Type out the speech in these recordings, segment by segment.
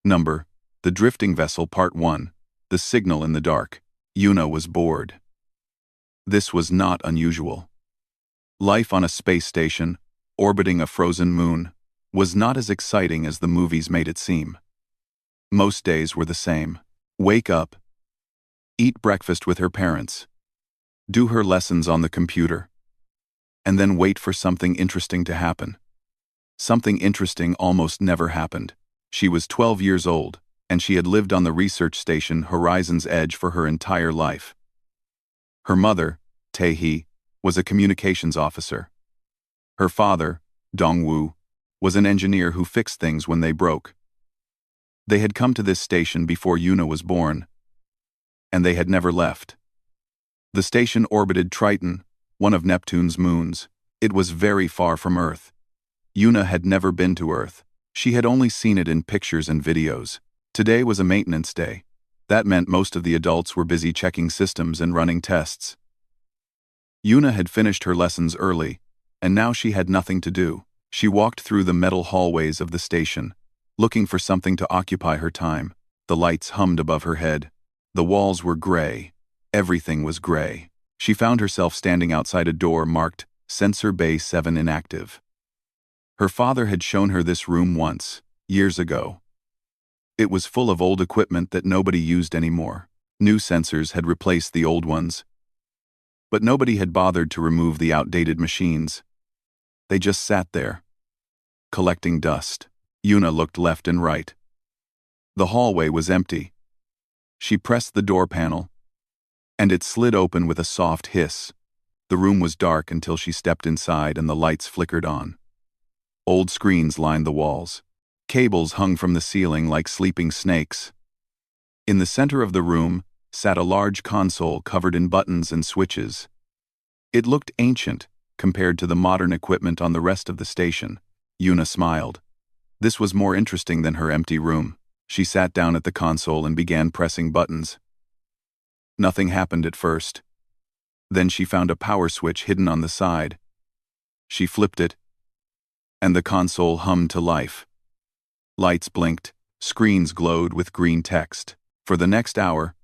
Number: The Drifting Vessel Part 1, The Signal in the Dark. Yuna was bored. This was not unusual. Life on a space station, orbiting a frozen moon, was not as exciting as the movies made it seem. Most days were the same. Wake up, eat breakfast with her parents, do her lessons on the computer, and then wait for something interesting to happen. Something interesting almost never happened. She was 12 years old, and she had lived on the research station Horizon's Edge for her entire life. Her mother, Tae-hee, was a communications officer. Her father, Dong-woo, was an engineer who fixed things when they broke. They had come to this station before Yuna was born, and they had never left. The station orbited Triton, one of Neptune's moons. It was very far from Earth. Yuna had never been to Earth. She had only seen it in pictures and videos. Today was a maintenance day. That meant most of the adults were busy checking systems and running tests. Yuna had finished her lessons early, and now she had nothing to do. She walked through the metal hallways of the station, looking for something to occupy her time. The lights hummed above her head. The walls were gray. Everything was gray. She found herself standing outside a door marked Sensor Bay 7 Inactive. Her father had shown her this room once, years ago. It was full of old equipment that nobody used anymore. New sensors had replaced the old ones. But nobody had bothered to remove the outdated machines. They just sat there, collecting dust. Yuna looked left and right. The hallway was empty. She pressed the door panel, and it slid open with a soft hiss. The room was dark until she stepped inside and the lights flickered on. Old screens lined the walls. Cables hung from the ceiling like sleeping snakes. In the center of the room sat a large console covered in buttons and switches. It looked ancient compared to the modern equipment on the rest of the station. Yuna smiled. This was more interesting than her empty room. She sat down at the console and began pressing buttons. Nothing happened at first. Then she found a power switch hidden on the side. She flipped it, and the console hummed to life. Lights blinked, screens glowed with green text. For the next hour,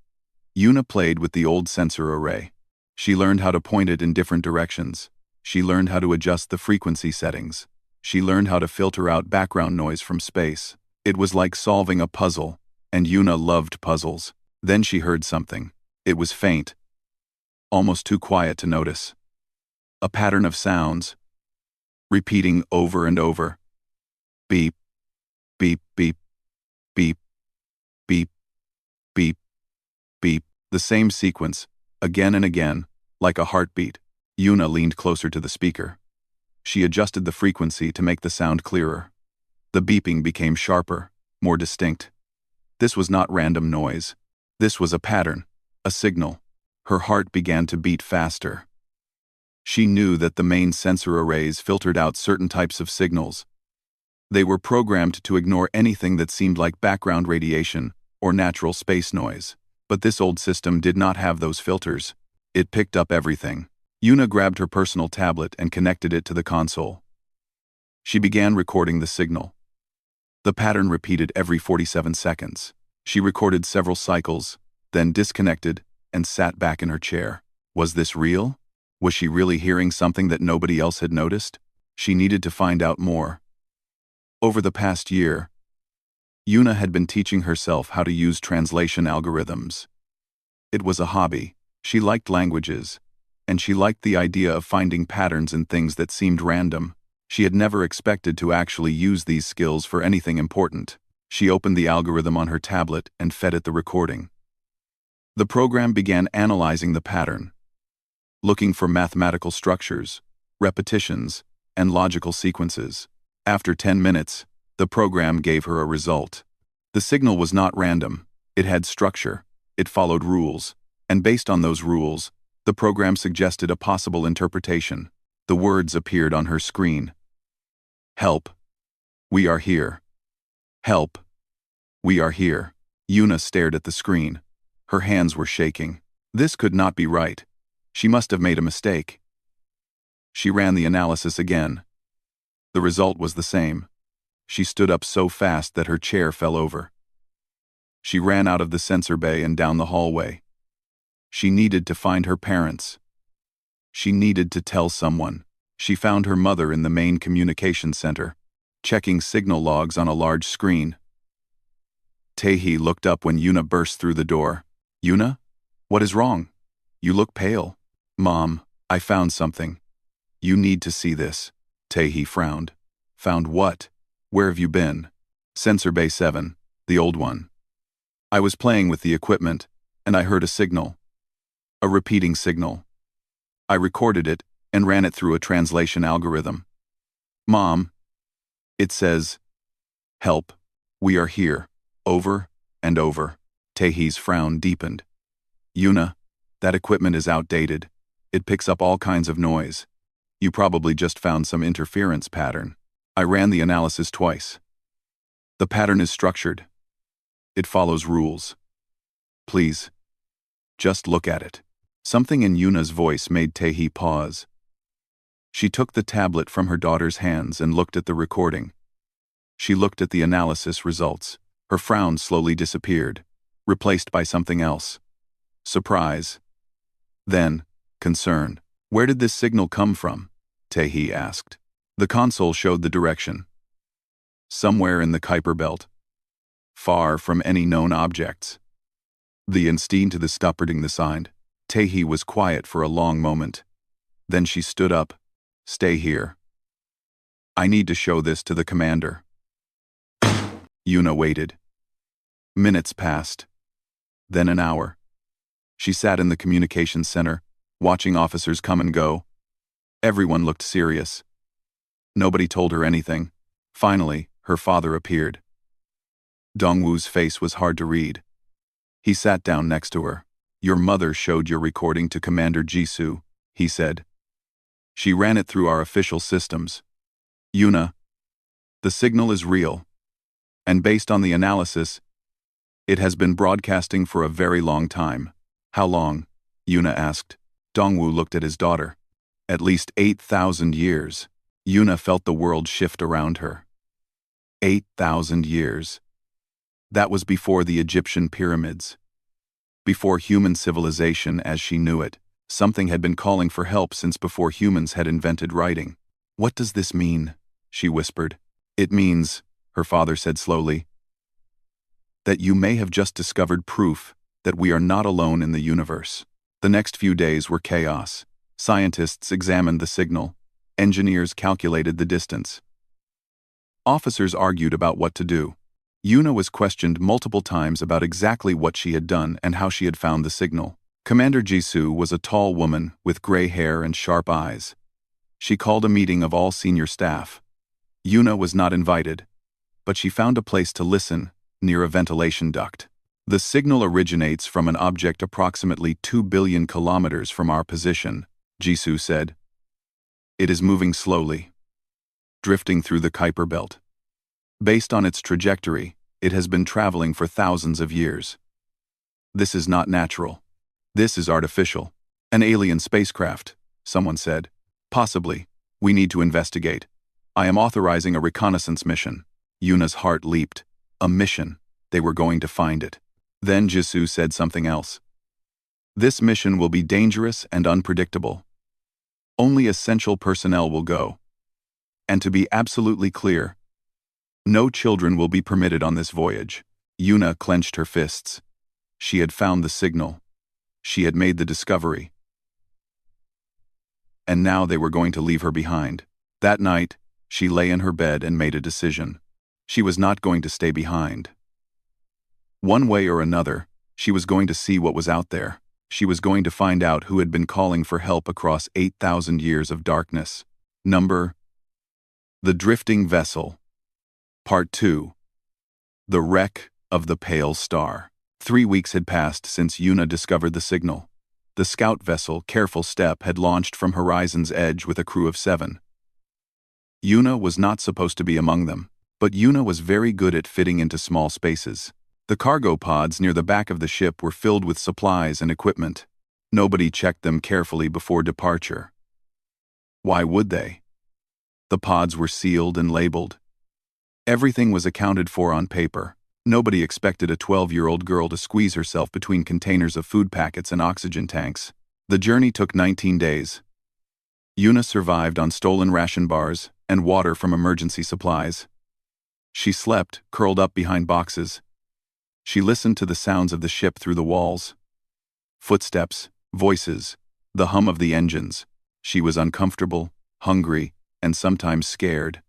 Yuna played with the old sensor array. She learned how to point it in different directions. She learned how to adjust the frequency settings. She learned how to filter out background noise from space. It was like solving a puzzle, and Yuna loved puzzles. Then she heard something. It was faint, almost too quiet to notice. A pattern of sounds, repeating over and over. Beep, beep, beep, beep, beep, beep, beep. The same sequence, again and again, like a heartbeat. Yuna leaned closer to the speaker. She adjusted the frequency to make the sound clearer. The beeping became sharper, more distinct. This was not random noise. This was a pattern, a signal. Her heart began to beat faster. She knew that the main sensor arrays filtered out certain types of signals. They were programmed to ignore anything that seemed like background radiation or natural space noise. But this old system did not have those filters. It picked up everything. Yuna grabbed her personal tablet and connected it to the console. She began recording the signal. The pattern repeated every 47 seconds. She recorded several cycles, then disconnected and sat back in her chair. Was this real? Was she really hearing something that nobody else had noticed? She needed to find out more. Over the past year, Yuna had been teaching herself how to use translation algorithms. It was a hobby. She liked languages, and she liked the idea of finding patterns in things that seemed random. She had never expected to actually use these skills for anything important. She opened the algorithm on her tablet and fed it the recording. The program began analyzing the pattern, looking for mathematical structures, repetitions, and logical sequences. After 10 minutes, the program gave her a result. The signal was not random. It had structure. It followed rules. And based on those rules, the program suggested a possible interpretation. The words appeared on her screen. Help. We are here. Help. We are here. Yuna stared at the screen. Her hands were shaking. This could not be right. She must have made a mistake. She ran the analysis again. The result was the same. She stood up so fast that her chair fell over. She ran out of the sensor bay and down the hallway. She needed to find her parents. She needed to tell someone. She found her mother in the main communications center, checking signal logs on a large screen. Tae-hee looked up when Yuna burst through the door. "Yuna? What is wrong? You look pale." "Mom, I found something. You need to see this." Tae-hee frowned. "Found what? Where have you been?" "Sensor Bay 7, the old one. I was playing with the equipment, and I heard a signal. A repeating signal. I recorded it and ran it through a translation algorithm. Mom, it says, 'Help, we are here,' over and over." Tae-hee's frown deepened. "Yuna, that equipment is outdated. It picks up all kinds of noise. You probably just found some interference pattern. I ran the analysis twice. The pattern is structured. It follows rules. Please, just look at it." Something in Yuna's voice made Tae-hee pause. She took the tablet from her daughter's hands and looked at the recording. She looked at the analysis results. Her frown slowly disappeared, replaced by something else. Surprise. Then, concern. "Where did this signal come from?" Tae-hee asked. The console showed the direction. "Somewhere in the Kuiper Belt. Far from any known objects." The instinct to the stupiding the sign. Tae-hee was quiet for a long moment. Then she stood up. "Stay here. I need to show this to the commander." Yuna waited. Minutes passed. Then an hour. She sat in the communications center, watching officers come and go. Everyone looked serious. Nobody told her anything. Finally, her father appeared. Dongwoo's face was hard to read. He sat down next to her. "Your mother showed your recording to Commander Jisoo," he said. "She ran it through our official systems. Yuna, the signal is real. And based on the analysis, it has been broadcasting for a very long time." "How long?" Yuna asked. Dongwoo looked at his daughter. "At least 8,000 years." Yuna felt the world shift around her. 8,000 years. That was before the Egyptian pyramids. Before human civilization as she knew it. Something had been calling for help since before humans had invented writing. "What does this mean?" she whispered. "It means," her father said slowly, "that you may have just discovered proof that we are not alone in the universe." The next few days were chaos. Scientists examined the signal. Engineers calculated the distance. Officers argued about what to do. Yuna was questioned multiple times about exactly what she had done and how she had found the signal. Commander Jisoo was a tall woman with gray hair and sharp eyes. She called a meeting of all senior staff. Yuna was not invited, but she found a place to listen, near a ventilation duct. "The signal originates from an object approximately 2 billion kilometers from our position," Jisoo said. "It is moving slowly, drifting through the Kuiper Belt. Based on its trajectory, it has been traveling for thousands of years. This is not natural. This is artificial. An alien spacecraft," someone said. "Possibly. We need to investigate. I am authorizing a reconnaissance mission." Yuna's heart leaped. A mission. They were going to find it. Then Jisoo said something else. "This mission will be dangerous and unpredictable. Only essential personnel will go. And to be absolutely clear, no children will be permitted on this voyage." Yuna clenched her fists. She had found the signal. She had made the discovery. And now they were going to leave her behind. That night, she lay in her bed and made a decision. She was not going to stay behind. One way or another, she was going to see what was out there. She was going to find out who had been calling for help across 8,000 years of darkness. Number: The Drifting Vessel. Part 2. The Wreck of the Pale Star. 3 weeks had passed since Yuna discovered the signal. The scout vessel, Careful Step, had launched from Horizon's Edge with a crew of 7. Yuna was not supposed to be among them, but Yuna was very good at fitting into small spaces. The cargo pods near the back of the ship were filled with supplies and equipment. Nobody checked them carefully before departure. Why would they? The pods were sealed and labeled. Everything was accounted for on paper. Nobody expected a 12-year-old girl to squeeze herself between containers of food packets and oxygen tanks. The journey took 19 days. Yuna survived on stolen ration bars and water from emergency supplies. She slept, curled up behind boxes. She listened to the sounds of the ship through the walls. Footsteps, voices, the hum of the engines. She was uncomfortable, hungry, and sometimes scared.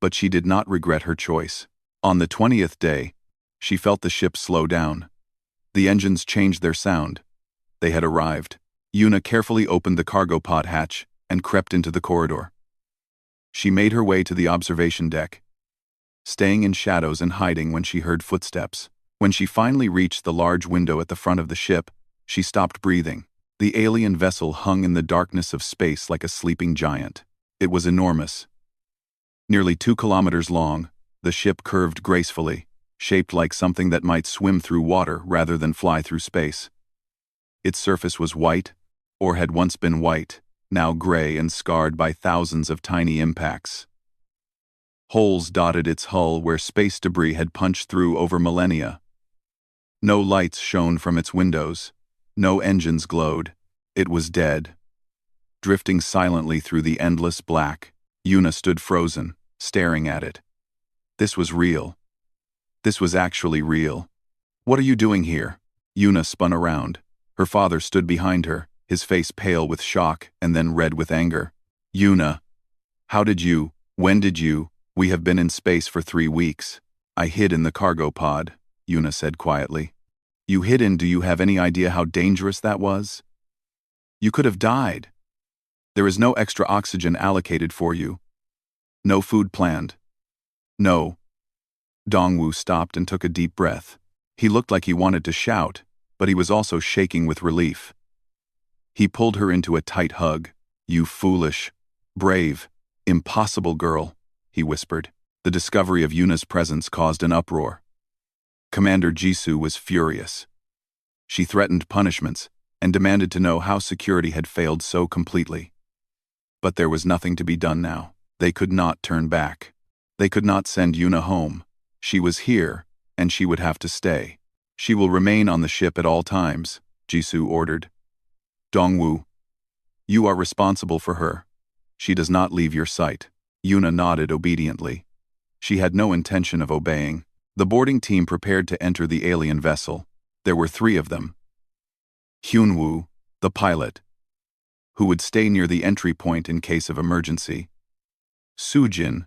But she did not regret her choice. On the 20th day, she felt the ship slow down. The engines changed their sound. They had arrived. Yuna carefully opened the cargo pod hatch and crept into the corridor. She made her way to the observation deck, staying in shadows and hiding when she heard footsteps. When she finally reached the large window at the front of the ship, she stopped breathing. The alien vessel hung in the darkness of space like a sleeping giant. It was enormous. Nearly 2 kilometers long, the ship curved gracefully, shaped like something that might swim through water rather than fly through space. Its surface was white, or had once been white, now gray and scarred by thousands of tiny impacts. Holes dotted its hull where space debris had punched through over millennia. No lights shone from its windows. No engines glowed. It was dead. Drifting silently through the endless black, Yuna stood frozen, staring at it. This was real. This was actually real. "What are you doing here?" Yuna spun around. Her father stood behind her, his face pale with shock and then red with anger. "Yuna, when did you? We have been in space for 3 weeks. I hid in the cargo pod," Yuna said quietly. "You hid in? Do you have any idea how dangerous that was? You could have died. There is no extra oxygen allocated for you. No food planned. No." Dongwu stopped and took a deep breath. He looked like he wanted to shout, but he was also shaking with relief. He pulled her into a tight hug. "You foolish, brave, impossible girl," he whispered. The discovery of Yuna's presence caused an uproar. Commander Jisoo was furious. She threatened punishments and demanded to know how security had failed so completely. But there was nothing to be done now. They could not turn back. They could not send Yuna home. She was here, and she would have to stay. "She will remain on the ship at all times," Jisoo ordered. "Dongwu, you are responsible for her. She does not leave your sight." Yuna nodded obediently. She had no intention of obeying. The boarding team prepared to enter the alien vessel. There were 3 of them. Hyunwoo, the pilot, who would stay near the entry point in case of emergency. Sujin,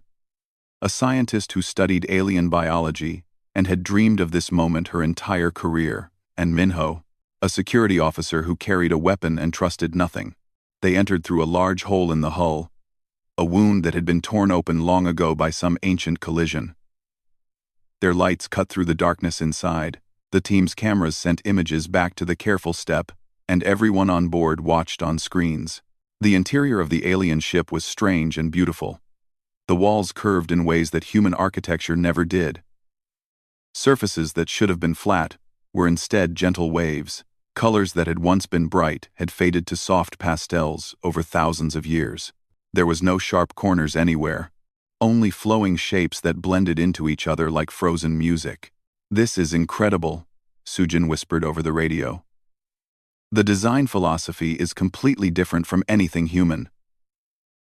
a scientist who studied alien biology and had dreamed of this moment her entire career, and Minho, a security officer who carried a weapon and trusted nothing. They entered through a large hole in the hull, a wound that had been torn open long ago by some ancient collision. Their lights cut through the darkness inside. The team's cameras sent images back to the careful step, and everyone on board watched on screens. The interior of the alien ship was strange and beautiful. The walls curved in ways that human architecture never did. Surfaces that should have been flat were instead gentle waves. Colors that had once been bright had faded to soft pastels over thousands of years. There was no sharp corners anywhere, only flowing shapes that blended into each other like frozen music. "This is incredible," Sujin whispered over the radio. "The design philosophy is completely different from anything human.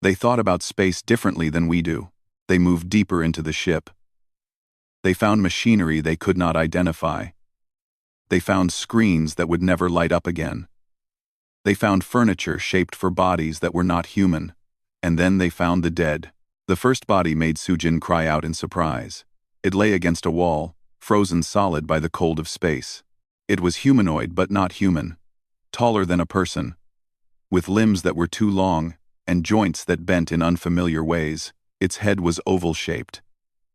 They thought about space differently than we do. They moved deeper into the ship. They found machinery they could not identify. They found screens that would never light up again. They found furniture shaped for bodies that were not human. And then they found the dead." The first body made Sujin cry out in surprise. It lay against a wall, frozen solid by the cold of space. It was humanoid but not human, taller than a person, with limbs that were too long and joints that bent in unfamiliar ways. Its head was oval-shaped,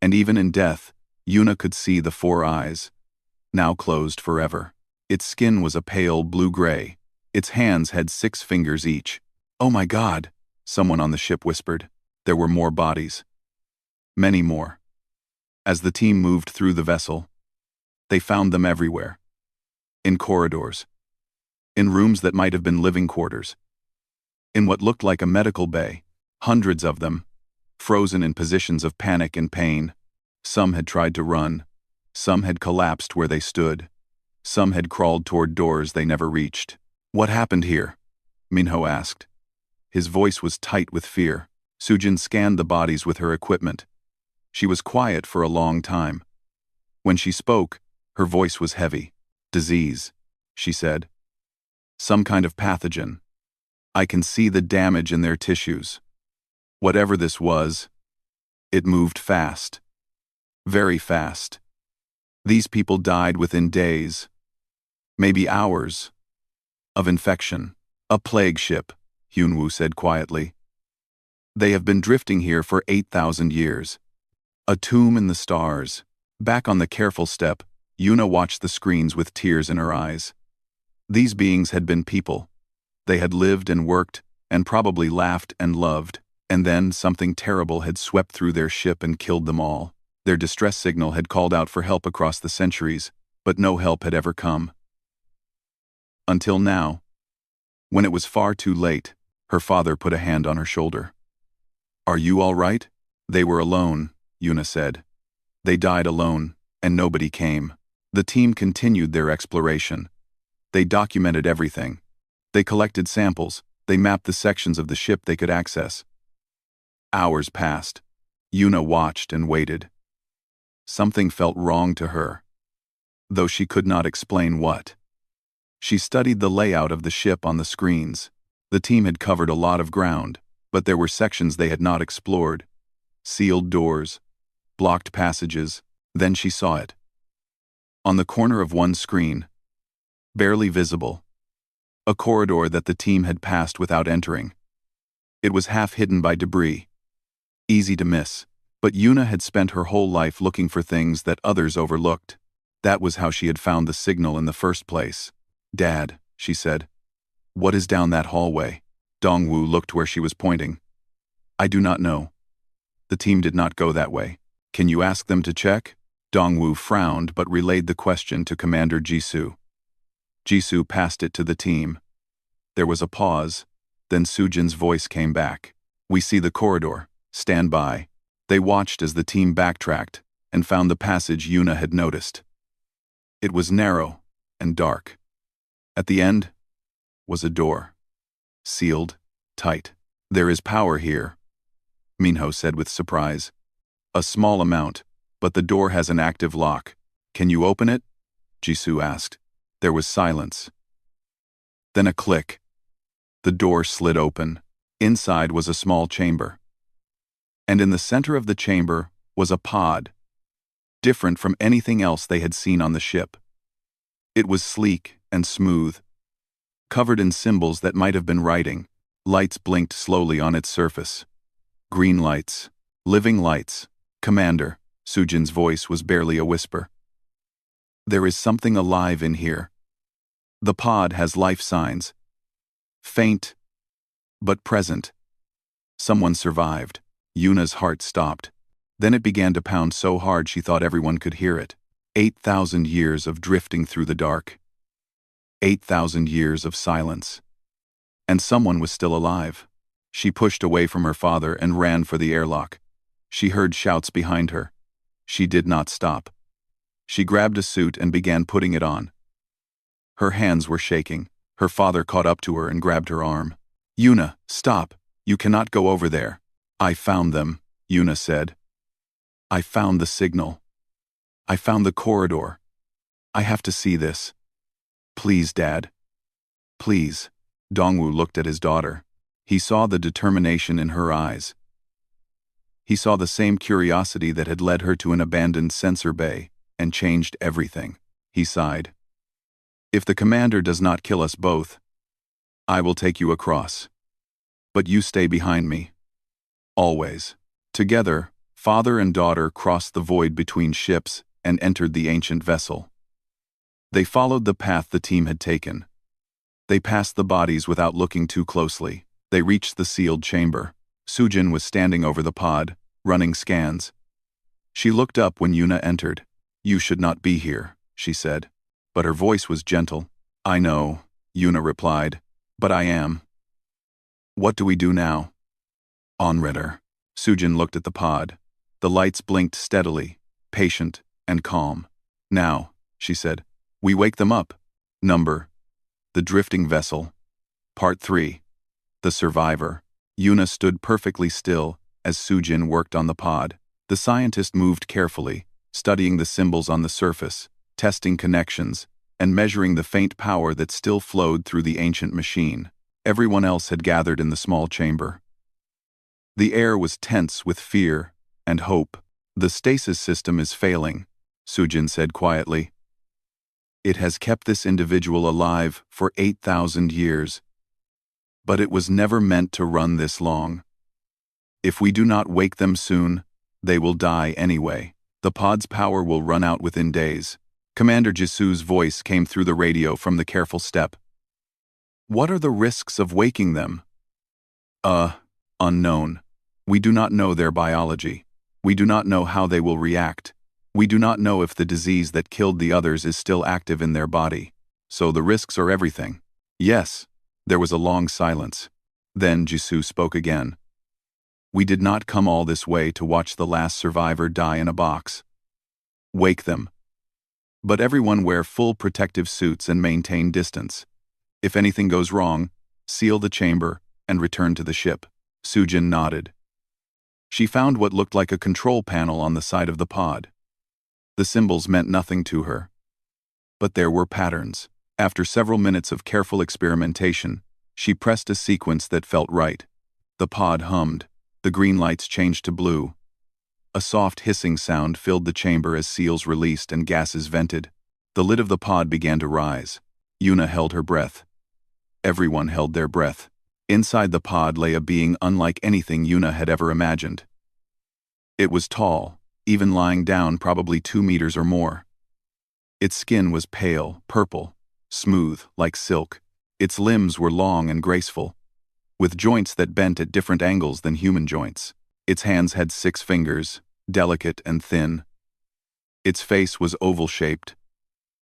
and even in death, Yuna could see the 4 eyes, now closed forever. Its skin was a pale blue-gray. Its hands had 6 fingers each. "Oh my God," someone on the ship whispered. There were more bodies. Many more. As the team moved through the vessel, they found them everywhere. In corridors. In rooms that might have been living quarters. In what looked like a medical bay. Hundreds of them, frozen in positions of panic and pain. Some had tried to run. Some had collapsed where they stood. Some had crawled toward doors they never reached. "What happened here?" Minho asked. His voice was tight with fear. Sujin scanned the bodies with her equipment. She was quiet for a long time. When she spoke, her voice was heavy. "Disease," she said. "Some kind of pathogen. I can see the damage in their tissues. Whatever this was, it moved fast. Very fast. These people died within days, maybe hours, of infection." "A plague ship," Hyunwoo said quietly. "They have been drifting here for 8,000 years. A tomb in the stars." Back on the careful step, Yuna watched the screens with tears in her eyes. These beings had been people. They had lived and worked, and probably laughed and loved, and then something terrible had swept through their ship and killed them all. Their distress signal had called out for help across the centuries, but no help had ever come. Until now. When it was far too late, her father put a hand on her shoulder. "Are you all right?" "They were alone," Yuna said. "They died alone, and nobody came." The team continued their exploration. They documented everything. They collected samples. They mapped the sections of the ship they could access. Hours passed. Yuna watched and waited. Something felt wrong to her, though she could not explain what. She studied the layout of the ship on the screens. The team had covered a lot of ground, but there were sections they had not explored. Sealed doors, blocked passages. Then she saw it. On the corner of one screen, barely visible, a corridor that the team had passed without entering. It was half hidden by debris. Easy to miss, but Yuna had spent her whole life looking for things that others overlooked. That was how she had found the signal in the first place. "Dad," she said, "what is down that hallway?" Dongwoo looked where she was pointing. "I do not know. The team did not go that way. Can you ask them to check?" Dongwoo frowned but relayed the question to Commander Jisoo. Jisoo passed it to the team. There was a pause, then Sujin's voice came back. "We see the corridor. Stand by." They watched as the team backtracked and found the passage Yuna had noticed. It was narrow and dark. At the end was a door. Sealed, tight. "There is power here," Minho said with surprise. "A small amount, but the door has an active lock. Can you open it?" Jisoo asked. There was silence. Then a click. The door slid open. Inside was a small chamber. And in the center of the chamber was a pod, different from anything else they had seen on the ship. It was sleek and smooth, covered in symbols that might have been writing. Lights blinked slowly on its surface. Green lights. Living lights. "Commander," Sujin's voice was barely a whisper. "There is something alive in here. The pod has life signs. Faint, but present. Someone survived." Yuna's heart stopped. Then it began to pound so hard she thought everyone could hear it. 8,000 years of drifting through the dark. 8,000 years of silence. And someone was still alive. She pushed away from her father and ran for the airlock. She heard shouts behind her. She did not stop. She grabbed a suit and began putting it on. Her hands were shaking. Her father caught up to her and grabbed her arm. "Yuna, stop. You cannot go over there." "I found them," Yuna said. "I found the signal. I found the corridor. I have to see this. Please, Dad. Please." Dongwoo looked at his daughter. He saw the determination in her eyes. He saw the same curiosity that had led her to an abandoned sensor bay and changed everything. He sighed. "If the commander does not kill us both, I will take you across. But you stay behind me. Always." Together, father and daughter crossed the void between ships and entered the ancient vessel. They followed the path the team had taken. They passed the bodies without looking too closely. They reached the sealed chamber. Sujin was standing over the pod, running scans. She looked up when Yuna entered. "You should not be here," she said. But her voice was gentle. "I know," Yuna replied, "but I am." "What do we do now?" "Onritter." Sujin looked at the pod. The lights blinked steadily, patient and calm. Now, she said, we wake them up. Number: The Drifting Vessel. Part 3. The Survivor. Yuna stood perfectly still as Sujin worked on the pod. The scientist moved carefully, studying the symbols on the surface, testing connections, and measuring the faint power that still flowed through the ancient machine. Everyone else had gathered in the small chamber. The air was tense with fear and hope. The stasis system is failing, Sujin said quietly. It has kept this individual alive for 8,000 years. But it was never meant to run this long. If we do not wake them soon, they will die anyway. The pod's power will run out within days. Commander Jisu's voice came through the radio from the careful step. What are the risks of waking them? Unknown. We do not know their biology. We do not know how they will react. We do not know if the disease that killed the others is still active in their body. So the risks are everything. Yes. There was a long silence. Then Jisu spoke again. We did not come all this way to watch the last survivor die in a box. Wake them. But everyone wear full protective suits and maintain distance. If anything goes wrong, seal the chamber and return to the ship. Sujin nodded. She found what looked like a control panel on the side of the pod. The symbols meant nothing to her. But there were patterns. After several minutes of careful experimentation, she pressed a sequence that felt right. The pod hummed. The green lights changed to blue. A soft hissing sound filled the chamber as seals released and gases vented. The lid of the pod began to rise. Yuna held her breath. Everyone held their breath. Inside the pod lay a being unlike anything Yuna had ever imagined. It was tall, even lying down probably 2 meters or more. Its skin was pale, purple, smooth, like silk. Its limbs were long and graceful, with joints that bent at different angles than human joints. Its hands had 6 fingers, delicate and thin. Its face was oval-shaped,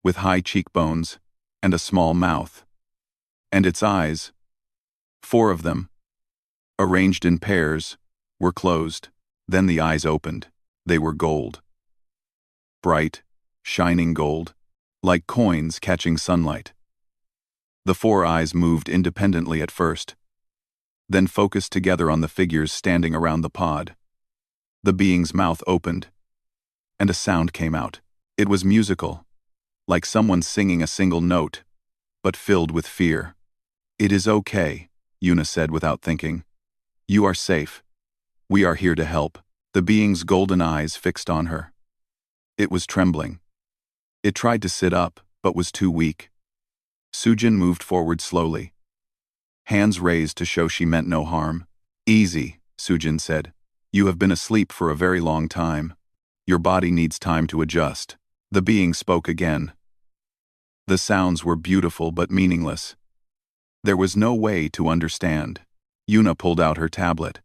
with high cheekbones and a small mouth. And its eyes, 4 of them, arranged in pairs, were closed. Then the eyes opened. They were gold. Bright, shining gold, like coins catching sunlight. The 4 eyes moved independently at first, then focused together on the figures standing around the pod. The being's mouth opened, and a sound came out. It was musical, like someone singing a single note, but filled with fear. It is okay, Yuna said without thinking. You are safe. We are here to help. The being's golden eyes fixed on her. It was trembling. It tried to sit up, but was too weak. Sujin moved forward slowly, hands raised to show she meant no harm. Easy, Sujin said. You have been asleep for a very long time. Your body needs time to adjust. The being spoke again. The sounds were beautiful but meaningless. There was no way to understand. Yuna pulled out her tablet.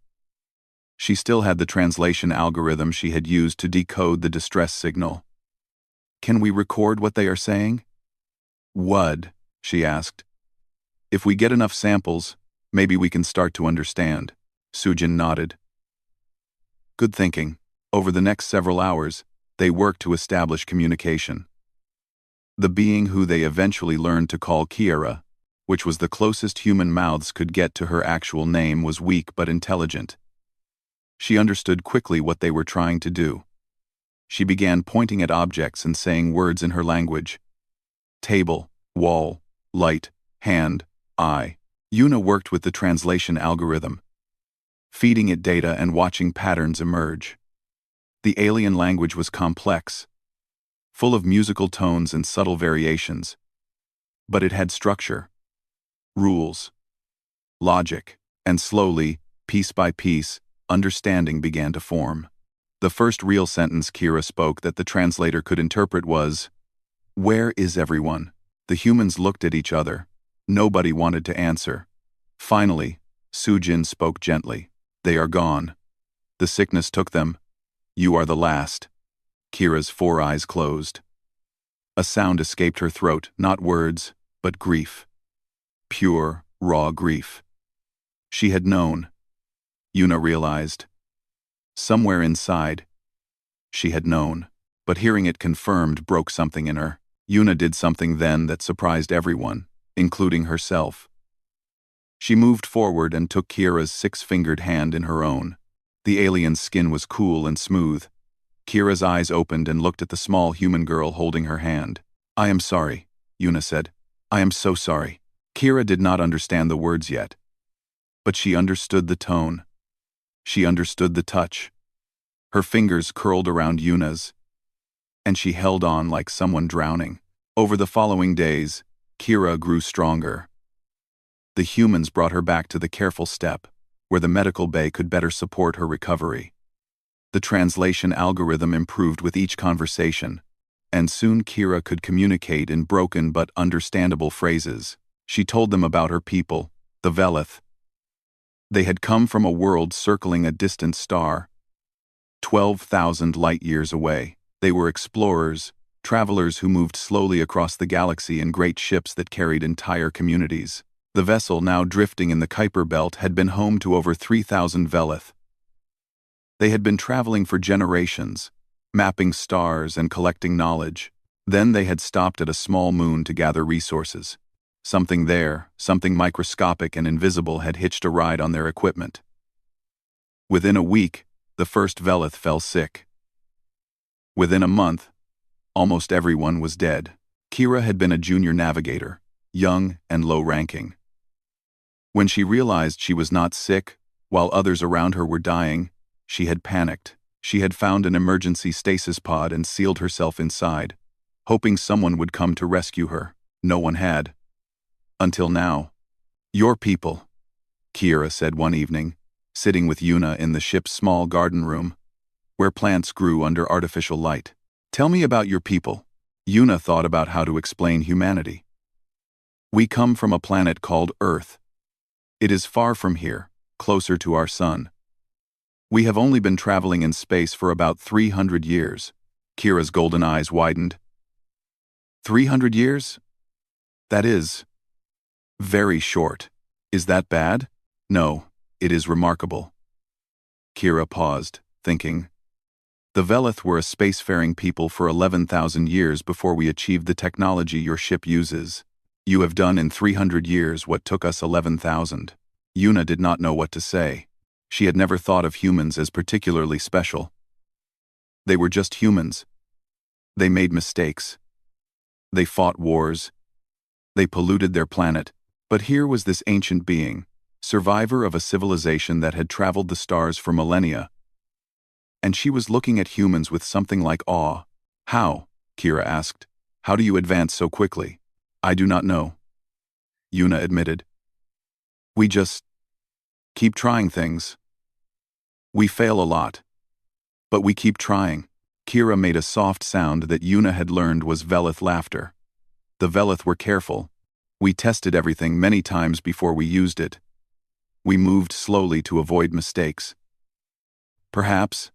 She still had the translation algorithm she had used to decode the distress signal. Can we record what they are saying? What? She asked. If we get enough samples, maybe we can start to understand. Sujin nodded. Good thinking. Over the next several hours, they worked to establish communication. The being who they eventually learned to call Kiera, which was the closest human mouths could get to her actual name, was weak but intelligent. She understood quickly what they were trying to do. She began pointing at objects and saying words in her language. Table, wall, light, hand, eye. Yuna worked with the translation algorithm, feeding it data and watching patterns emerge. The alien language was complex, full of musical tones and subtle variations. But it had structure, rules, logic, and slowly, piece by piece, understanding began to form. The first real sentence Kira spoke that the translator could interpret was, "Where is everyone?" The humans looked at each other. Nobody wanted to answer. Finally, Sujin spoke gently. "They are gone. The sickness took them. You are the last." Kira's 4 eyes closed. A sound escaped her throat, not words, but grief. Pure, raw grief. She had known. Yuna realized. Somewhere inside, she had known. but hearing it confirmed broke something in her. Yuna did something then that surprised everyone, including herself. She moved forward and took Kira's six-fingered hand in her own. The alien's skin was cool and smooth. Kira's eyes opened and looked at the small human girl holding her hand. "I am sorry," Yuna said. "I am so sorry." Kira did not understand the words yet. But she understood the tone. She understood the touch. Her fingers curled around Yuna's, and she held on like someone drowning. Over the following days, Kira grew stronger. The humans brought her back to the careful step, where the medical bay could better support her recovery. The translation algorithm improved with each conversation, and soon Kira could communicate in broken but understandable phrases. She told them about her people, the Velith. They had come from a world circling a distant star, 12,000 light-years away. They were explorers, travelers who moved slowly across the galaxy in great ships that carried entire communities. The vessel now drifting in the Kuiper Belt had been home to over 3,000 Velith. They had been traveling for generations, mapping stars and collecting knowledge. Then they had stopped at a small moon to gather resources. Something there, something microscopic and invisible, had hitched a ride on their equipment. Within a week, the first Velith fell sick. Within a month, almost everyone was dead. Kira had been a junior navigator, young and low-ranking. When she realized she was not sick, while others around her were dying, she had panicked. She had found an emergency stasis pod and sealed herself inside, hoping someone would come to rescue her. No one had. Until now. "Your people," Kira said one evening, sitting with Yuna in the ship's small garden room, where plants grew under artificial light. "Tell me about your people." Yuna thought about how to explain humanity. "We come from a planet called Earth. It is far from here, closer to our sun. We have only been traveling in space for about 300 years. Kira's golden eyes widened. 300 years? That is very short. Is that bad? No, it is remarkable. Kira paused, thinking. The Velith were a spacefaring people for 11,000 years before we achieved the technology your ship uses. You have done in 300 years what took us 11,000. Yuna did not know what to say. She had never thought of humans as particularly special. They were just humans. They made mistakes. They fought wars. They polluted their planet. But here was this ancient being, survivor of a civilization that had traveled the stars for millennia. And she was looking at humans with something like awe. "How?" Kira asked. "How do you advance so quickly?" "I do not know," Yuna admitted. "We just keep trying things. We fail a lot. But we keep trying." Kira made a soft sound that Yuna had learned was Velith laughter. The Velith were careful. We tested everything many times before we used it. We moved slowly to avoid mistakes. Perhaps,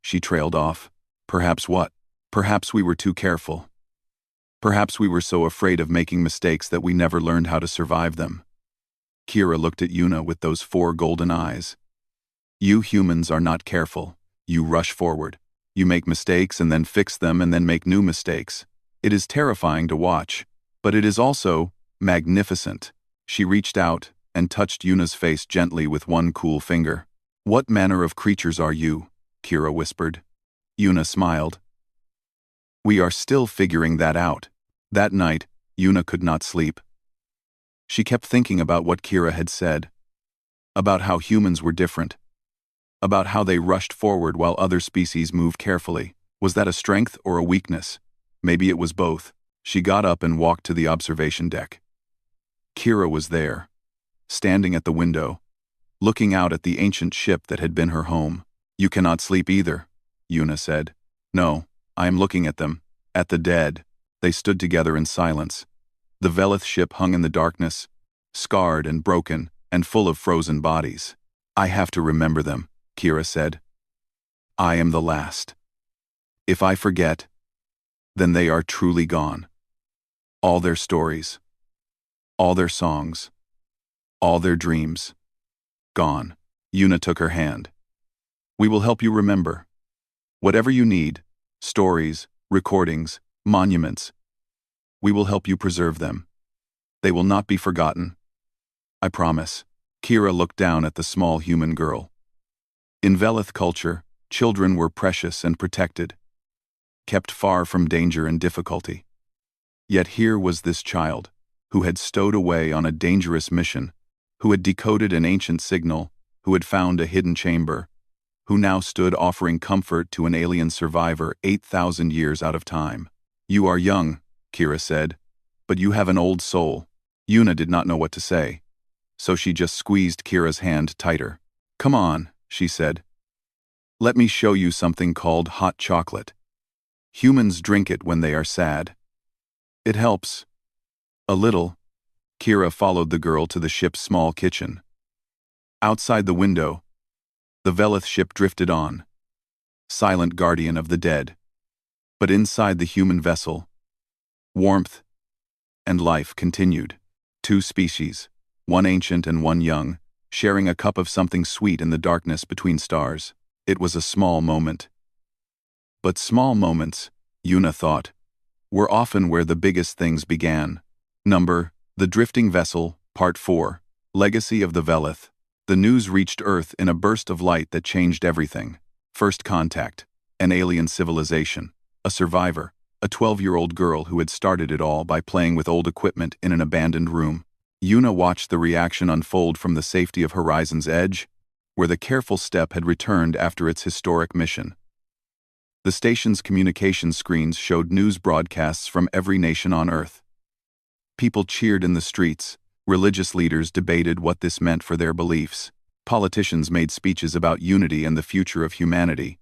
she trailed off. Perhaps what? Perhaps we were too careful. Perhaps we were so afraid of making mistakes that we never learned how to survive them. Kira looked at Yuna with those 4 golden eyes. You humans are not careful. You rush forward. You make mistakes and then fix them and then make new mistakes. It is terrifying to watch, but it is also magnificent. She reached out and touched Yuna's face gently with one cool finger. "What manner of creatures are you?" Kira whispered. Yuna smiled. "We are still figuring that out." That night, Yuna could not sleep. She kept thinking about what Kira had said, about how humans were different, about how they rushed forward while other species moved carefully. Was that a strength or a weakness? Maybe it was both. She got up and walked to the observation deck. Kira was there, standing at the window, looking out at the ancient ship that had been her home. "You cannot sleep either," Yuna said. "No, I am looking at them, at the dead." They stood together in silence. The Velith ship hung in the darkness, scarred and broken, and full of frozen bodies. "I have to remember them," Kira said. "I am the last. If I forget, then they are truly gone. All their stories, all their songs, all their dreams, gone." Yuna took her hand. "We will help you remember. Whatever you need, stories, recordings, monuments. We will help you preserve them. They will not be forgotten. I promise. Kira looked down at the small human girl. In Velith culture, children were precious and protected, kept far from danger and difficulty. Yet here was this child, who had stowed away on a dangerous mission, who had decoded an ancient signal, who had found a hidden chamber, who now stood offering comfort to an alien survivor 8,000 years out of time. You are young, Kira said, but you have an old soul. Yuna did not know what to say, so she just squeezed Kira's hand tighter. Come on, she said. Let me show you something called hot chocolate. Humans drink it when they are sad. It helps. A little. Kira followed the girl to the ship's small kitchen. Outside the window, the Velith ship drifted on, silent guardian of the dead. But inside the human vessel, warmth and life continued. Two species, one ancient and one young, sharing a cup of something sweet in the darkness between stars. It was a small moment. But small moments, Yuna thought, were often where the biggest things began. The Drifting Vessel, Part 4, Legacy of the Velith. The news reached Earth in a burst of light that changed everything. First contact, an alien civilization, a survivor, a 12-year-old girl who had started it all by playing with old equipment in an abandoned room. Yuna watched the reaction unfold from the safety of Horizon's Edge, where the careful step had returned after its historic mission. The station's communication screens showed news broadcasts from every nation on Earth. People cheered in the streets, religious leaders debated what this meant for their beliefs, politicians made speeches about unity and the future of humanity.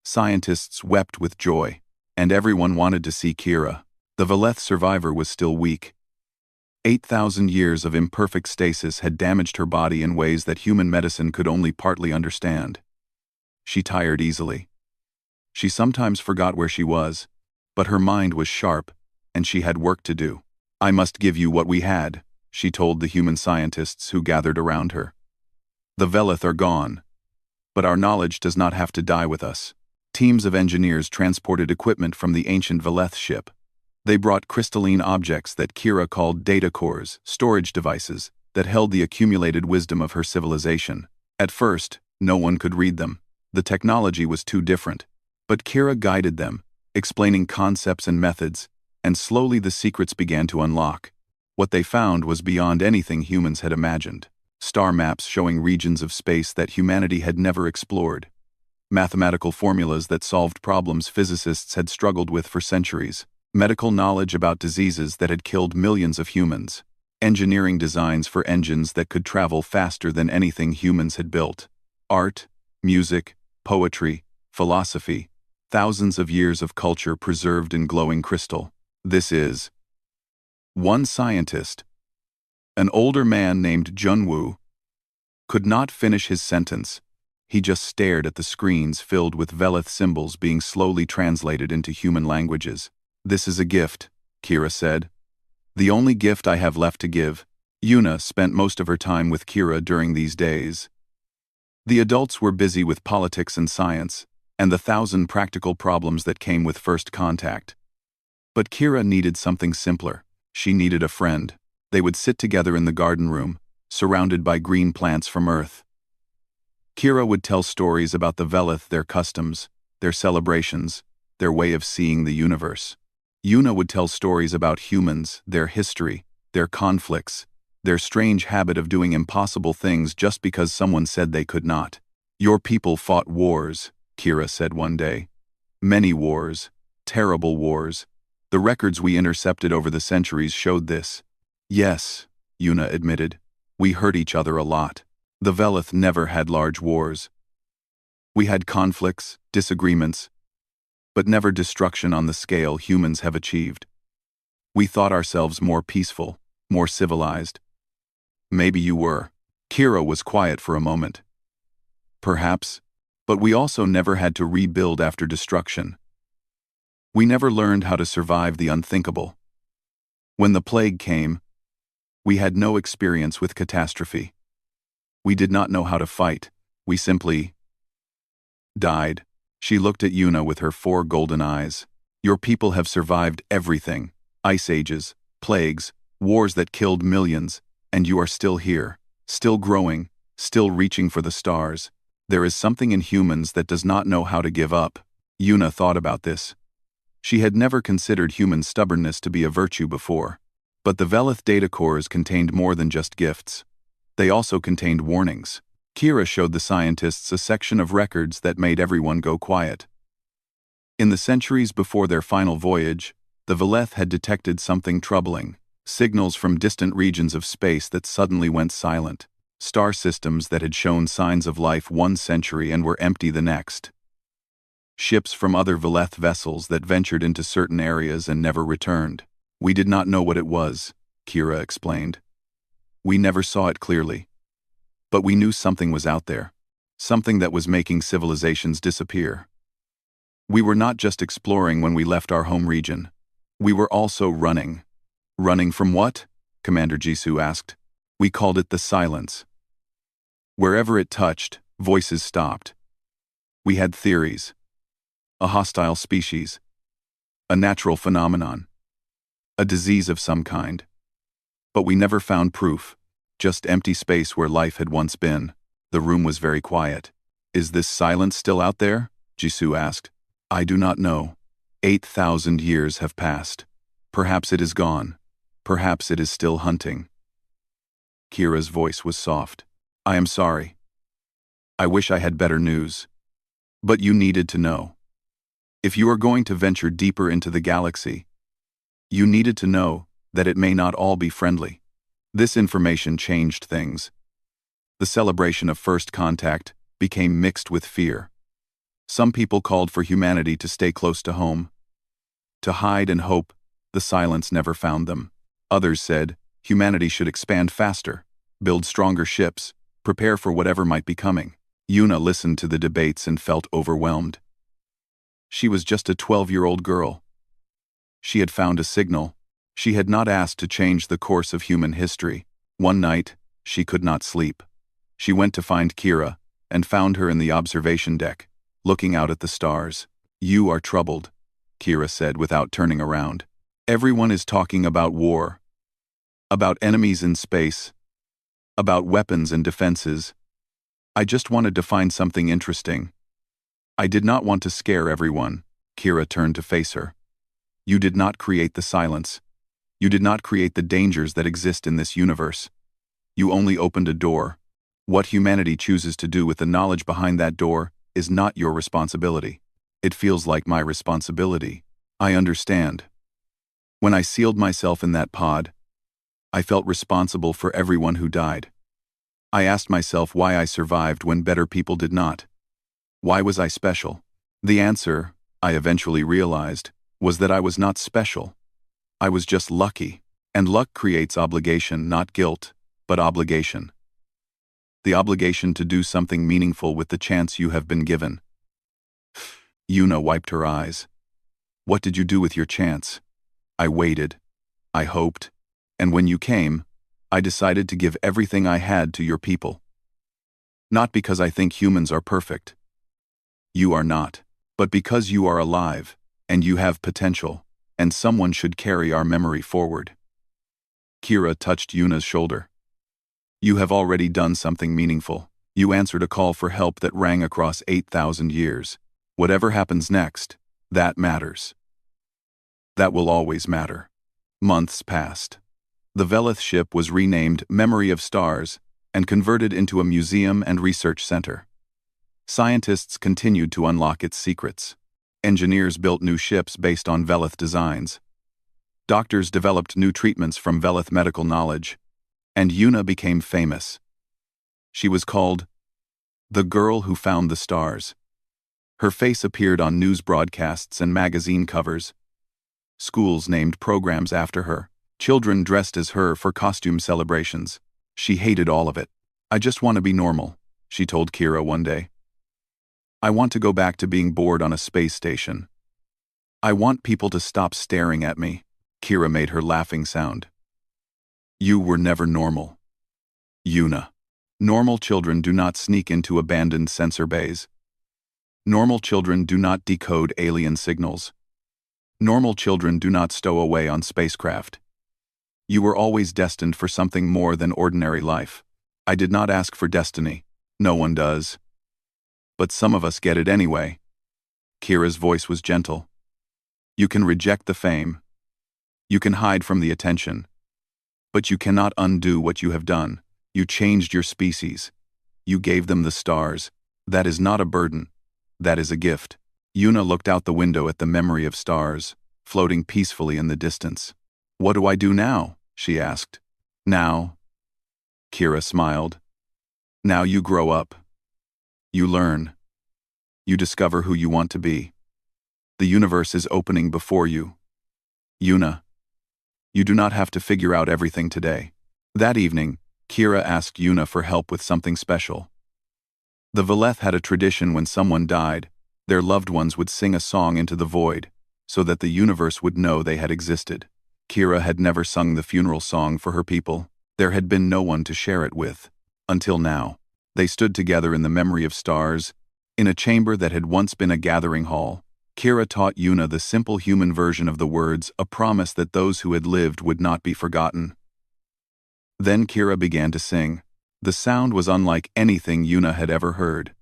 Scientists wept with joy, and everyone wanted to see Kira. The Velith survivor was still weak. 8,000 years of imperfect stasis had damaged her body in ways that human medicine could only partly understand. She tired easily. She sometimes forgot where she was, but her mind was sharp, and she had work to do. I must give you what we had, she told the human scientists who gathered around her. The Velith are gone, but our knowledge does not have to die with us. Teams of engineers transported equipment from the ancient Velith ship. They brought crystalline objects that Kira called data cores, storage devices, that held the accumulated wisdom of her civilization. At first, no one could read them. The technology was too different. But Kira guided them, explaining concepts and methods, and slowly the secrets began to unlock. What they found was beyond anything humans had imagined. Star maps showing regions of space that humanity had never explored. Mathematical formulas that solved problems physicists had struggled with for centuries. Medical knowledge about diseases that had killed millions of humans. Engineering designs for engines that could travel faster than anything humans had built. Art, music, poetry, philosophy. Thousands of years of culture preserved in glowing crystal. This is. One scientist, an older man named Junwoo, could not finish his sentence. He just stared at the screens filled with Velith symbols being slowly translated into human languages. This is a gift, Kira said. The only gift I have left to give. Yuna spent most of her time with Kira during these days. The adults were busy with politics and science, and the 1,000 practical problems that came with first contact. But Kira needed something simpler. She needed a friend. They would sit together in the garden room, surrounded by green plants from Earth. Kira would tell stories about the Velith, their customs, their celebrations, their way of seeing the universe. Yuna would tell stories about humans, their history, their conflicts, their strange habit of doing impossible things just because someone said they could not. Your people fought wars, Kira said one day. Many wars, terrible wars. The records we intercepted over the centuries showed this. Yes, Yuna admitted. We hurt each other a lot. The Velith never had large wars. We had conflicts, disagreements, but never destruction on the scale humans have achieved. We thought ourselves more peaceful, more civilized. Maybe you were. Kira was quiet for a moment. Perhaps, but we also never had to rebuild after destruction. We never learned how to survive the unthinkable. When the plague came, we had no experience with catastrophe. We did not know how to fight. We simply died. She looked at Yuna with her 4 golden eyes. Your people have survived everything. Ice ages, plagues, wars that killed millions, and you are still here, still growing, still reaching for the stars. There is something in humans that does not know how to give up. Yuna thought about this. She had never considered human stubbornness to be a virtue before. But the Velith data cores contained more than just gifts. They also contained warnings. Kira showed the scientists a section of records that made everyone go quiet. In the centuries before their final voyage, the Velith had detected something troubling. Signals from distant regions of space that suddenly went silent. Star systems that had shown signs of life 1 century and were empty the next. Ships from other Velith vessels that ventured into certain areas and never returned. We did not know what it was, Kira explained. We never saw it clearly. But we knew something was out there. Something that was making civilizations disappear. We were not just exploring when we left our home region. We were also running. Running from what? Commander Jisoo asked. We called it the silence. Wherever it touched, voices stopped. We had theories. A hostile species. A natural phenomenon. A disease of some kind. But we never found proof. Just empty space where life had once been. The room was very quiet. Is this silence still out there? Jisoo asked. I do not know. 8,000 years have passed. Perhaps it is gone. Perhaps it is still hunting. Kira's voice was soft. I am sorry. I wish I had better news. But you needed to know. If you are going to venture deeper into the galaxy, you needed to know that it may not all be friendly. This information changed things. The celebration of first contact became mixed with fear. Some people called for humanity to stay close to home. To hide and hope, the silence never found them. Others said, humanity should expand faster, build stronger ships, prepare for whatever might be coming. Yuna listened to the debates and felt overwhelmed. She was just a 12-year-old girl. She had found a signal. She had not asked to change the course of human history. One night, she could not sleep. She went to find Kira, and found her in the observation deck, looking out at the stars. You are troubled, Kira said without turning around. Everyone is talking about war. About enemies in space. About weapons and defenses. I just wanted to find something interesting. I did not want to scare everyone. Kira turned to face her. You did not create the silence. You did not create the dangers that exist in this universe. You only opened a door. What humanity chooses to do with the knowledge behind that door is not your responsibility. It feels like my responsibility. I understand. When I sealed myself in that pod, I felt responsible for everyone who died. I asked myself why I survived when better people did not. Why was I special? The answer, I eventually realized, was that I was not special. I was just lucky, and luck creates obligation, not guilt, but obligation. The obligation to do something meaningful with the chance you have been given. Yuna wiped her eyes. What did you do with your chance? I waited. I hoped. And when you came, I decided to give everything I had to your people. Not because I think humans are perfect. You are not. But because you are alive, and you have potential, and someone should carry our memory forward. Kira touched Yuna's shoulder. You have already done something meaningful. You answered a call for help that rang across 8,000 years. Whatever happens next, that matters. That will always matter. Months passed. The Velith ship was renamed Memory of Stars and converted into a museum and research center. Scientists continued to unlock its secrets. Engineers built new ships based on Velith designs. Doctors developed new treatments from Velith medical knowledge. And Yuna became famous. She was called the girl who found the stars. Her face appeared on news broadcasts and magazine covers. Schools named programs after her. Children dressed as her for costume celebrations. She hated all of it. I just want to be normal, she told Kira one day. I want to go back to being bored on a space station. I want people to stop staring at me. Kira made her laughing sound. You were never normal. Yuna. Normal children do not sneak into abandoned sensor bays. Normal children do not decode alien signals. Normal children do not stow away on spacecraft. You were always destined for something more than ordinary life. I did not ask for destiny. No one does. But some of us get it anyway. Kira's voice was gentle. You can reject the fame. You can hide from the attention. But you cannot undo what you have done. You changed your species. You gave them the stars. That is not a burden. That is a gift. Yuna looked out the window at the memory of stars, floating peacefully in the distance. What do I do now? She asked. Now? Kira smiled. Now you grow up. You learn. You discover who you want to be. The universe is opening before you. Yuna. You do not have to figure out everything today. That evening, Kira asked Yuna for help with something special. The Veleth had a tradition when someone died, their loved ones would sing a song into the void, so that the universe would know they had existed. Kira had never sung the funeral song for her people. There had been no one to share it with. Until now. They stood together in the memory of stars, in a chamber that had once been a gathering hall. Kira taught Yuna the simple human version of the words, a promise that those who had lived would not be forgotten. Then Kira began to sing. The sound was unlike anything Yuna had ever heard.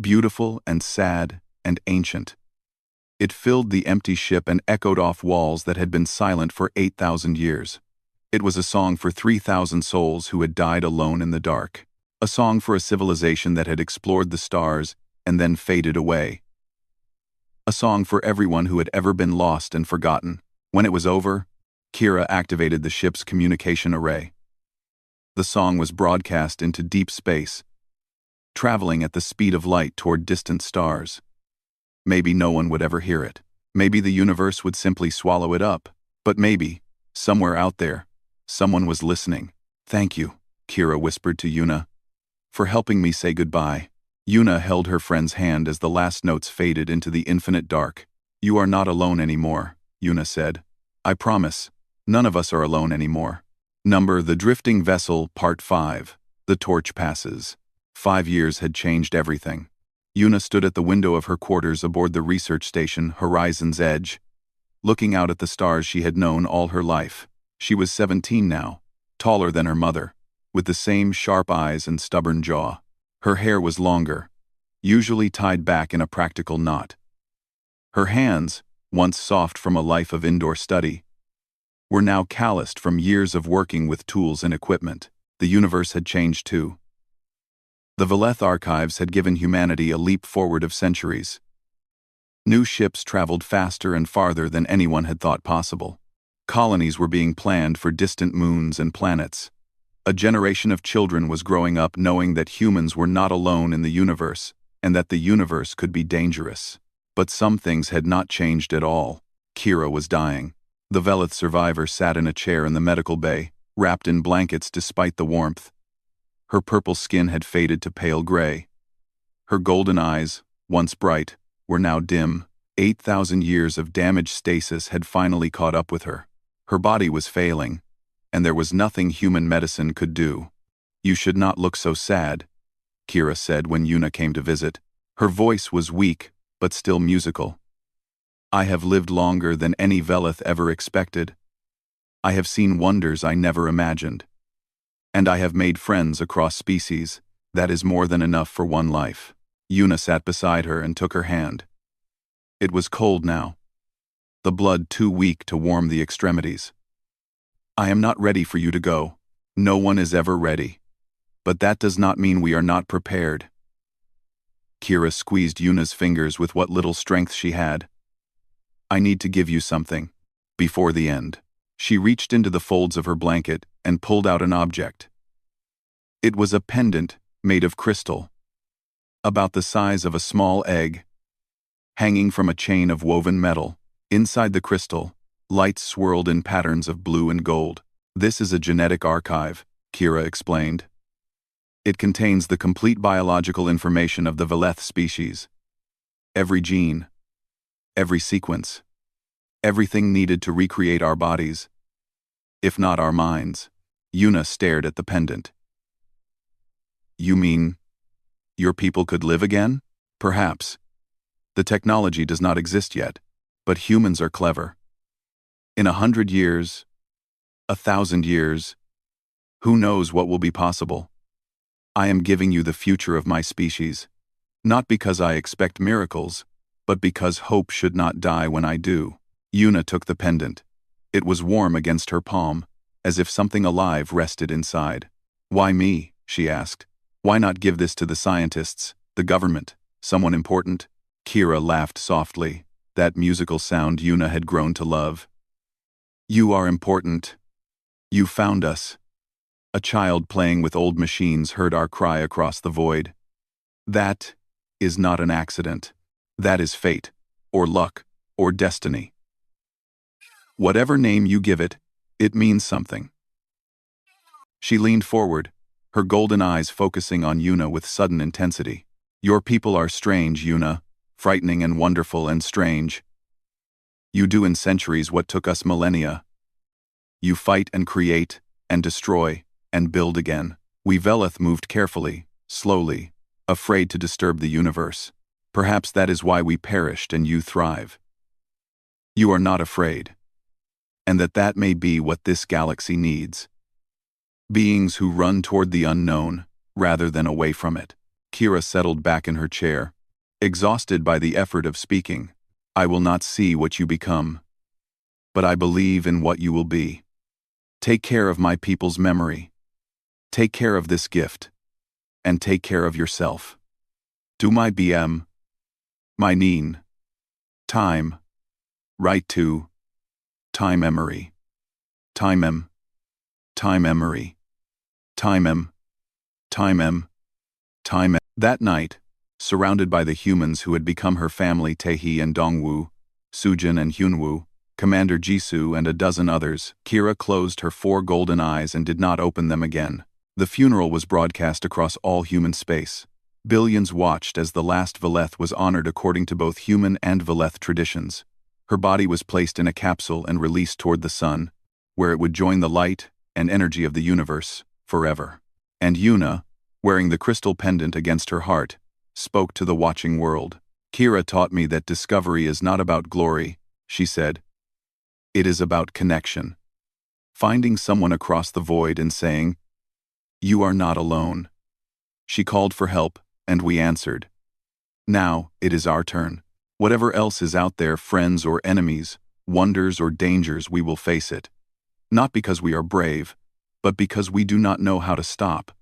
Beautiful and sad and ancient. It filled the empty ship and echoed off walls that had been silent for 8,000 years. It was a song for 3,000 souls who had died alone in the dark. A song for a civilization that had explored the stars and then faded away. A song for everyone who had ever been lost and forgotten. When it was over, Kira activated the ship's communication array. The song was broadcast into deep space, traveling at the speed of light toward distant stars. Maybe no one would ever hear it. Maybe the universe would simply swallow it up. But maybe, somewhere out there, someone was listening. Thank you, Kira whispered to Yuna, for helping me say goodbye. Yuna held her friend's hand as the last notes faded into the infinite dark. You are not alone anymore, Yuna said. I promise, none of us are alone anymore. The Drifting Vessel, Part 5. The Torch Passes. 5 years had changed everything. Yuna stood at the window of her quarters aboard the research station Horizon's Edge, looking out at the stars she had known all her life. She was 17 now, taller than her mother, with the same sharp eyes and stubborn jaw. Her hair was longer, usually tied back in a practical knot. Her hands, once soft from a life of indoor study, were now calloused from years of working with tools and equipment. The universe had changed too. The Veleth archives had given humanity a leap forward of centuries. New ships traveled faster and farther than anyone had thought possible. Colonies were being planned for distant moons and planets. A generation of children was growing up knowing that humans were not alone in the universe, and that the universe could be dangerous. But some things had not changed at all. Kira was dying. The Veleth survivor sat in a chair in the medical bay, wrapped in blankets despite the warmth. Her purple skin had faded to pale gray. Her golden eyes, once bright, were now dim. 8,000 years of damaged stasis had finally caught up with her. Her body was failing, and there was nothing human medicine could do. You should not look so sad, Kira said when Yuna came to visit. Her voice was weak, but still musical. I have lived longer than any Veleth ever expected. I have seen wonders I never imagined. And I have made friends across species. That is more than enough for one life. Yuna sat beside her and took her hand. It was cold now, the blood too weak to warm the extremities. I am not ready for you to go. No one is ever ready. But that does not mean we are not prepared. Kira squeezed Yuna's fingers with what little strength she had. I need to give you something. Before the end. She reached into the folds of her blanket and pulled out an object. It was a pendant made of crystal, about the size of a small egg, hanging from a chain of woven metal. Inside the crystal, lights swirled in patterns of blue and gold. This is a genetic archive, Kira explained. It contains the complete biological information of the Veleth species. Every gene, every sequence, everything needed to recreate our bodies, if not our minds. Yuna stared at the pendant. You mean, your people could live again? Perhaps. The technology does not exist yet, but humans are clever. In 100 years, 1,000 years, who knows what will be possible? I am giving you the future of my species, not because I expect miracles, but because hope should not die when I do. Yuna took the pendant. It was warm against her palm, as if something alive rested inside. Why me? She asked. Why not give this to the scientists, the government, someone important? Kira laughed softly, that musical sound Yuna had grown to love. You are important. You found us. A child playing with old machines heard our cry across the void. That is not an accident. That is fate, or luck, or destiny. Whatever name you give it, it means something. She leaned forward, her golden eyes focusing on Yuna with sudden intensity. Your people are strange, Yuna, frightening and wonderful and strange. You do in centuries what took us millennia. You fight and create, and destroy, and build again. We Veleth moved carefully, slowly, afraid to disturb the universe. Perhaps that is why we perished and you thrive. You are not afraid. And that may be what this galaxy needs. Beings who run toward the unknown, rather than away from it. Kira settled back in her chair, exhausted by the effort of speaking. I will not see what you become, but I believe in what you will be. Take care of my people's memory. Take care of this gift. And take care of yourself. Do my BM. My neen. Time. Right to. Time memory. Time em. Time memory. Time em. Time em. Time em. That night, surrounded by the humans who had become her family, Taehi and Dongwoo, Sujin and Hyunwoo, Commander Jisoo and a dozen others, Kira closed her 4 golden eyes and did not open them again. The funeral was broadcast across all human space. Billions watched as the last Veleth was honored according to both human and Veleth traditions. Her body was placed in a capsule and released toward the sun, where it would join the light and energy of the universe forever. And Yuna, wearing the crystal pendant against her heart, spoke to the watching world. Kira taught me that discovery is not about glory, she said. It is about connection. Finding someone across the void and saying, you are not alone. She called for help, and we answered. Now, it is our turn. Whatever else is out there, friends or enemies, wonders or dangers, we will face it. Not because we are brave, but because we do not know how to stop.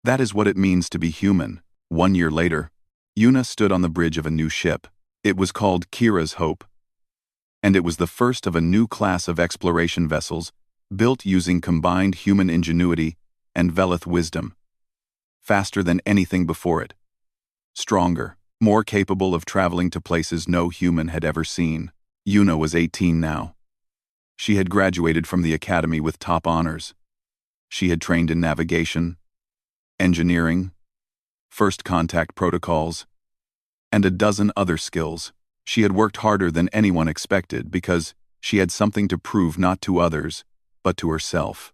That is what it means to be human. 1 year later, Yuna stood on the bridge of a new ship. It was called Kira's Hope. And it was the first of a new class of exploration vessels built using combined human ingenuity and Veleth wisdom. Faster than anything before it. Stronger, more capable of traveling to places no human had ever seen. Yuna was 18 now. She had graduated from the academy with top honors. She had trained in navigation, engineering, first contact protocols, and a dozen other skills. She had worked harder than anyone expected because she had something to prove not to others, but to herself.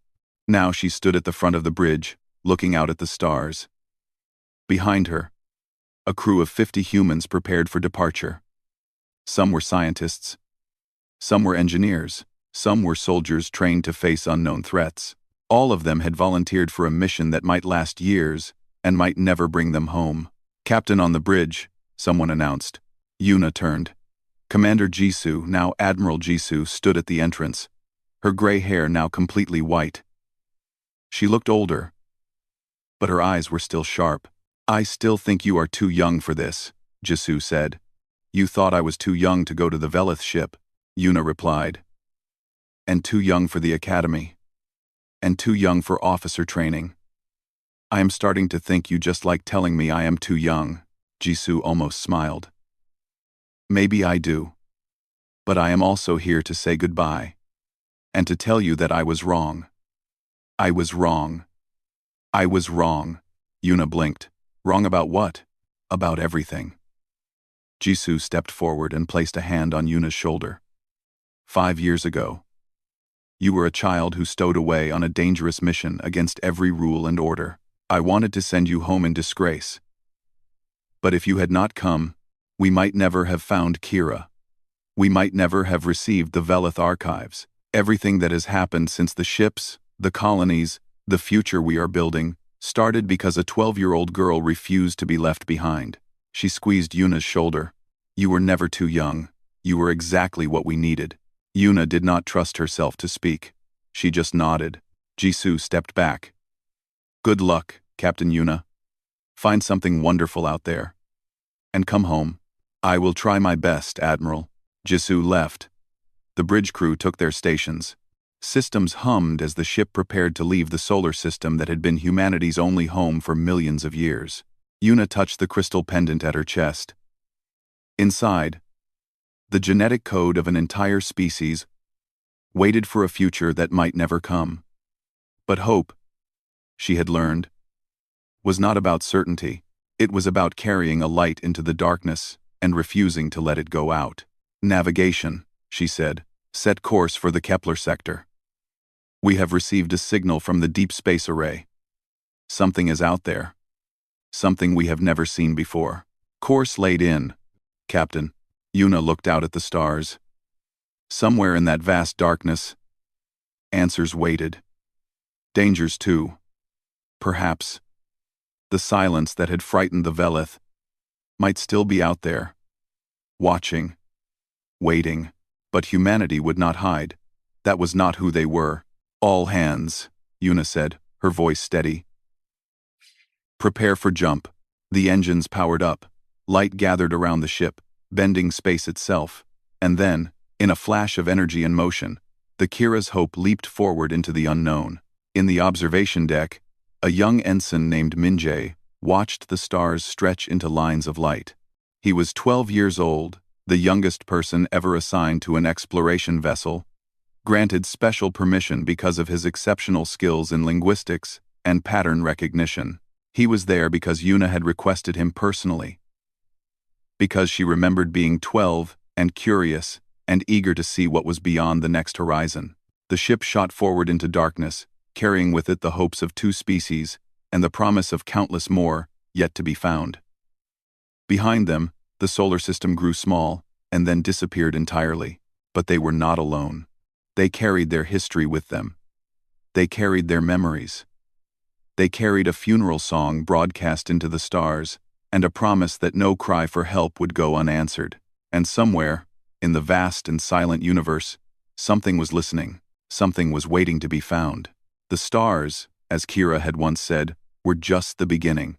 Now she stood at the front of the bridge, looking out at the stars. Behind her, a crew of 50 humans prepared for departure. Some were scientists. Some were engineers. Some were soldiers trained to face unknown threats. All of them had volunteered for a mission that might last years and might never bring them home. Captain on the bridge, someone announced. Yuna turned. Commander Jisoo, now Admiral Jisoo, stood at the entrance, her gray hair now completely white. She looked older, but her eyes were still sharp. I still think you are too young for this, Jisoo said. You thought I was too young to go to the Veleth ship, Yuna replied. And too young for the academy. And too young for officer training. I am starting to think you just like telling me I am too young, Jisoo almost smiled. Maybe I do. But I am also here to say goodbye. And to tell you that I was wrong. I was wrong. I was wrong. Yuna blinked. Wrong about what? About everything. Jisoo stepped forward and placed a hand on Yuna's shoulder. 5 years ago, you were a child who stowed away on a dangerous mission against every rule and order. I wanted to send you home in disgrace. But if you had not come, we might never have found Kira. We might never have received the Velith archives. Everything that has happened since the ships, the colonies, the future we are building, started because a 12-year-old girl refused to be left behind. She squeezed Yuna's shoulder. You were never too young. You were exactly what we needed. Yuna did not trust herself to speak. She just nodded. Jisoo stepped back. Good luck, Captain Yuna. Find something wonderful out there. And come home. I will try my best, Admiral. Jisoo left. The bridge crew took their stations. Systems hummed as the ship prepared to leave the solar system that had been humanity's only home for millions of years. Yuna touched the crystal pendant at her chest. Inside, the genetic code of an entire species waited for a future that might never come. But hope, she had learned, was not about certainty. It was about carrying a light into the darkness and refusing to let it go out. Navigation, she said. Set course for the Kepler sector. We have received a signal from the deep space array. Something is out there. Something we have never seen before. Course laid in, Captain. Yuna looked out at the stars. Somewhere in that vast darkness, answers waited. Dangers too. Perhaps. The silence that had frightened the Velith might still be out there. Watching. Waiting. But humanity would not hide. That was not who they were. All hands, Yuna said, her voice steady. Prepare for jump. The engines powered up. Light gathered around the ship, bending space itself. And then, in a flash of energy and motion, the Kira's Hope leaped forward into the unknown. In the observation deck, a young ensign named Minjae watched the stars stretch into lines of light. He was 12 years old, the youngest person ever assigned to an exploration vessel, granted special permission because of his exceptional skills in linguistics and pattern recognition. He was there because Yuna had requested him personally. Because she remembered being 12 and curious and eager to see what was beyond the next horizon. The ship shot forward into darkness, carrying with it the hopes of 2 species and the promise of countless more yet to be found. Behind them, the solar system grew small and then disappeared entirely. But they were not alone. They carried their history with them. They carried their memories. They carried a funeral song broadcast into the stars and a promise that no cry for help would go unanswered. And somewhere, in the vast and silent universe, something was listening. Something was waiting to be found. The stars, as Kira had once said, were just the beginning.